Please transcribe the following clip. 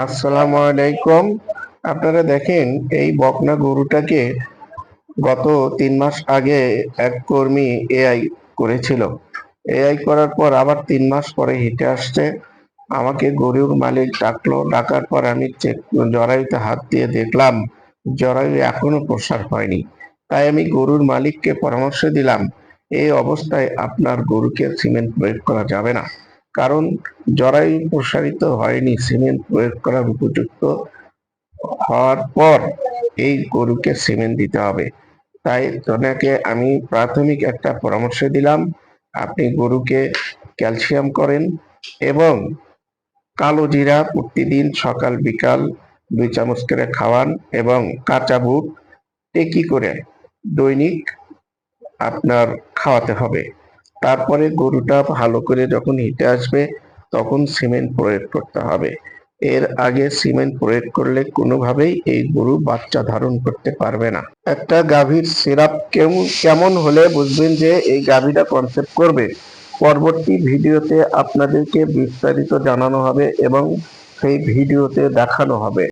আসসালামু আলাইকুম। আপনারা দেখেন, এই বকনা গরুটাকে গত 3 মাস আগে এক কর্মী এআই করেছিল। এআই করার পর আবার 3 মাস পরে হিটে আসছে। আমাকে গরুর মালিক ডাকলো, ডাকার পর আমি জরায়ুতে হাত দিয়ে দেখলাম জরায়ু এখনো প্রসার হয়নি। তাই আমি গরুর মালিককে পরামর্শ দিলাম, এই অবস্থায় আপনার গরুকে সিমেন্ট প্রয়োগ করা যাবে না, কারণ জরায়ু প্রসারিত হয়নি। সিমেন্ট প্রয়োগ করার উপযুক্ত হওয়ার পর এই গরুকে সিমেন্ট দিতে হবে। তাই ওনাকে আমি প্রাথমিক একটা পরামর্শ দিলাম, আপনি গরুকে ক্যালসিয়াম করেন এবং কালো জিরা প্রতিদিন সকাল বিকাল 2 চামচ করে খাওয়ান এবং কাঁচা বুট টেকি করে দৈনিক আপনার খাওয়াতে হবে। তারপরে গরুটা ভালো করে যখন হিটে আসবে তখন সিমেন্ট প্রয়োগ করতে হবে। এর আগে সিমেন্ট প্রয়োগ করলে কোনোভাবেই এই গরু বাচ্চা ধারণ করতে পারবে না। একটা গাভীর সিরাপ কেমন হলে বুঝবেন যে এই গাভীটা কনসেপ্ট করবে, পরবর্তী ভিডিওতে আপনাদেরকে বিস্তারিত জানানো হবে এবং সেই ভিডিওতে দেখানো হবে।